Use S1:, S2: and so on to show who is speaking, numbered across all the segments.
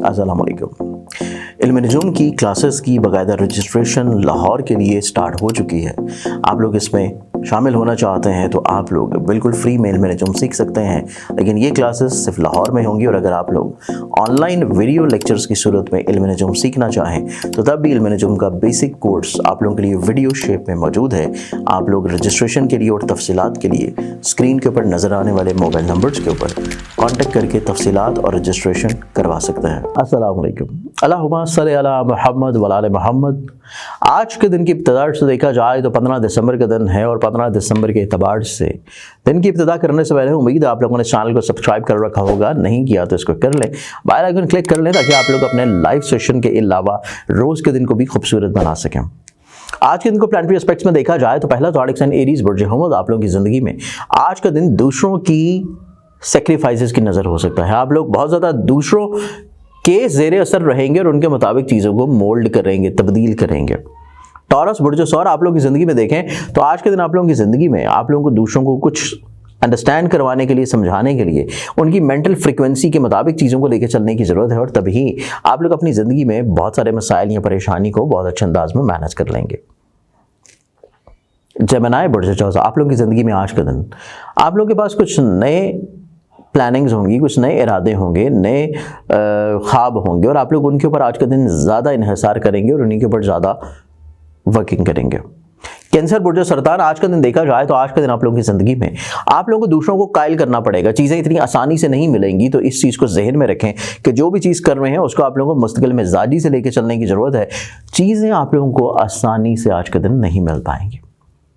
S1: अस्सलाम वालेकुम। इल्म नजूम की क्लासेस की बाकायदा रजिस्ट्रेशन लाहौर के लिए स्टार्ट हो चुकी है। आप लोग इसमें शामिल होना चाहते हैं तो आप लोग बिल्कुल फ्री में इल्म नजूम सीख सकते हैं, लेकिन ये क्लासेस सिर्फ लाहौर में होंगी। और अगर आप लोग ऑनलाइन वीडियो लेक्चर्स की सूरत में इल्म नजूम सीखना चाहें तो तब भी इल्म नजूम का बेसिक कोर्स आप लोगों के लिए वीडियो शेप में मौजूद है। आप लोग रजिस्ट्रेशन के लिए और तफसीलात के लिए स्क्रीन के ऊपर नज़र आने वाले मोबाइल नंबर्स के ऊपर कॉन्टेक्ट करके तफसीलात और रजिस्ट्रेशन करवा सकते हैं। अस्सलाम वालेकुम। अल्लाहुम्मा सल्ली अला मुहम्मद व आले मुहम्मद। आज के दिन की इब्तिदा से देखा जाए तो 15 दिसंबर का दिन है और 15 दिसंबर के एतबार से दिन की इब्तिदा करने से पहले उम्मीद है आप लोगों ने चैनल को सब्सक्राइब कर रखा होगा। नहीं किया तो इसको कर लें, बेल आइकन क्लिक कर लें ताकि आप लोग अपने लाइव सेशन के अलावा रोज़ के दिन को भी खूबसूरत बना सकें। आज के दिन को प्लानिटरी एस्पेक्ट्स में देखा जाए तो पहला ज़ोडिक साइन एरीज बुर्ज हमद आप लोगों की ज़िंदगी में आज का दिन दूसरों की सेक्रीफाइसेस की नज़र हो सकता है। आप लोग बहुत ज़्यादा दूसरों के ज़ेरे असर रहेंगे और उनके मुताबिक चीज़ों को मोल्ड करेंगे, तब्दील करेंगे। टॉरस बुर्ज सौर आप लोगों की ज़िंदगी में देखें तो आज के दिन आप लोगों की ज़िंदगी में आप लोगों को दूसरों को कुछ अंडरस्टैंड करवाने के लिए, समझाने के लिए उनकी मेंटल फ्रीक्वेंसी के मुताबिक चीज़ों को लेकर चलने की ज़रूरत है और तभी आप लोग अपनी ज़िंदगी में बहुत सारे मसाइल या परेशानी को बहुत अच्छे अंदाज में मैनेज कर लेंगे। जेमिनी बुर्ज चौसा आप लोगों की ज़िंदगी में आज का दिन आप लोगों के पास कुछ नए प्लानिंग्स होंगी, कुछ नए इरादे होंगे, नए ख्वाब होंगे और आप लोग उनके ऊपर आज का दिन ज़्यादा इन्हिसार करेंगे और उन्हीं के ऊपर ज़्यादा वर्किंग करेंगे। कैंसर बुर्ज सरतान आज का दिन देखा जाए तो आज का दिन आप लोगों की ज़िंदगी में आप लोगों को दूसरों को कायल करना पड़ेगा। चीज़ें इतनी आसानी से नहीं मिलेंगी, तो इस चीज़ को जहन में रखें कि जो भी चीज़ कर रहे हैं उसको आप लोगों को मुस्तकिल मिजाजी से लेकर चलने की ज़रूरत है। चीज़ें आप लोगों को आसानी से आज के दिन नहीं मिल पाएंगी।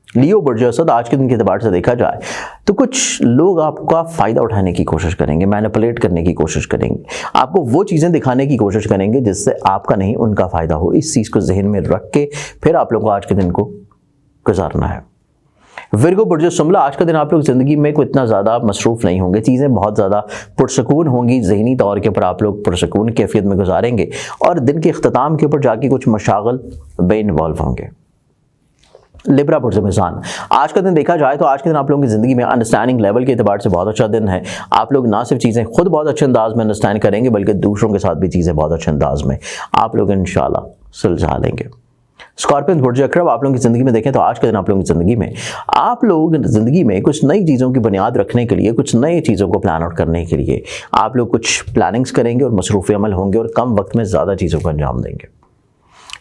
S1: लियो बुर्ज असद आज के दिन के एतबार से देखा जाए तो कुछ लोग आपका फ़ायदा उठाने की कोशिश करेंगे, मैनिपुलेट करने की कोशिश करेंगे, आपको वो चीज़ें दिखाने की कोशिश करेंगे जिससे आपका नहीं उनका फ़ायदा हो। इस चीज़ को जहन में रख के फिर आप लोगों को आज के दिन को गुजारना है। विर्गो बुर्ज सुमला आज का दिन आप लोग ज़िंदगी में कोई इतना ज़्यादा मसरूफ़ नहीं होंगे, चीज़ें बहुत ज़्यादा पुरसकून होंगी, ज़हनी तौर के ऊपर आप लोग पुरसकून कैफियत में गुजारेंगे और दिन के अख्ताम के ऊपर जाके कुछ मशागल बे इन्वॉल्व होंगे। लिब्रा बुर्ज मिज़ान आज का दिन देखा जाए तो आज के दिन आप लोगों की ज़िंदगी में अंडरस्टैंडिंग लेवल के एतबार से बहुत अच्छा दिन है। आप लोग ना सिर्फ चीज़ें खुद बहुत अच्छे अंदाज में अंडरस्टैंड करेंगे बल्कि दूसरों के साथ भी चीज़ें बहुत अच्छे अंदाज में आप लोग इंशाल्लाह सुलझा लेंगे। स्कॉर्पियन बुर्ज अक्रब आप लोगों की ज़िंदगी में देखें तो आज के दिन आप लोगों की ज़िंदगी में आप लोग ज़िंदगी में कुछ नई चीज़ों की बुनियाद रखने के लिए, कुछ नई चीज़ों को प्लान आउट करने के लिए आप लोग कुछ प्लानिंग्स करेंगे और मसरूफ़ अमल होंगे और कम वक्त में ज़्यादा चीज़ों को अंजाम देंगे।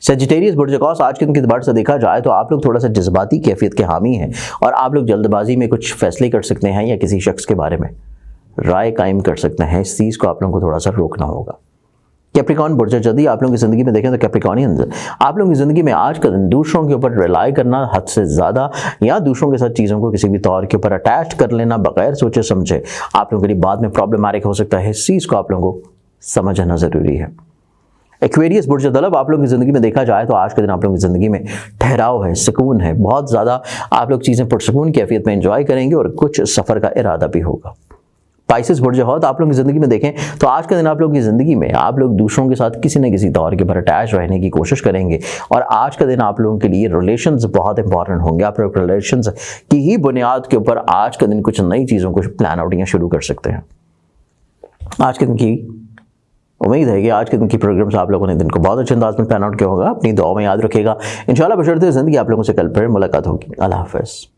S1: सेजिटेरियस बुर्ज कौस आज के दिन के एतबार से देखा जाए तो आप लोग थोड़ा सा जज्बाती कैफियत के हामी हैं और आप लोग जल्दबाजी में कुछ फैसले कर सकते हैं या किसी शख्स के बारे में राय कायम कर सकते हैं। इस चीज़ को आप लोगों को थोड़ा सा रोकना होगा। कैप्रिकॉन बुर्ज जदी आप लोगों की ज़िंदगी में देखें तो कैप्रिकॉनियंस आप लोगों की ज़िंदगी में आज का दिन दूसरों के ऊपर रिलाई करना हद से ज़्यादा या दूसरों के साथ चीज़ों को किसी भी तौर के ऊपर अटैच कर लेना बगैर सोचे समझे आप लोगों के लिए बाद में प्रॉब्लमैटिक हो सकता है। इस चीज़ को आप लोगों को समझना ज़रूरी है। एक्वेरियस बुर्ज दलब आप लोगों की ज़िंदगी में देखा जाए तो आज के दिन आप लोगों की ज़िंदगी में ठहराव है, सुकून है, बहुत ज़्यादा आप लोग चीज़ें पुरसकून कैफियत में एंजॉय करेंगे और कुछ सफ़र का इरादा भी होगा। पाइसेस बुर्ज हौत आप लोगों की ज़िंदगी में देखें तो आज के दिन आप लोगों की ज़िंदगी में आप लोग दूसरों के साथ किसी न किसी तौर के पर अटैच रहने की कोशिश करेंगे और आज का दिन आप लोगों के लिए रिलेशंस बहुत इंपॉर्टेंट होंगे। आप लोग रिलेशंस की ही बुनियाद के ऊपर आज के दिन कुछ नई चीज़ों को प्लान आउट या शुरू कर सकते हैं। आज के दिन की उम्मीद है कि आज के दिन की प्रोग्राम से आप लोगों ने दिन को बहुत अच्छे अंदाज में प्लान आउट किया होगा। अपनी दुआ में याद रखेगा। इंशाल्लाह बशर्ते ज़िंदगी आप लोगों से कल फिर मुलाकात होगी। अल्लाह हाफ़िज़।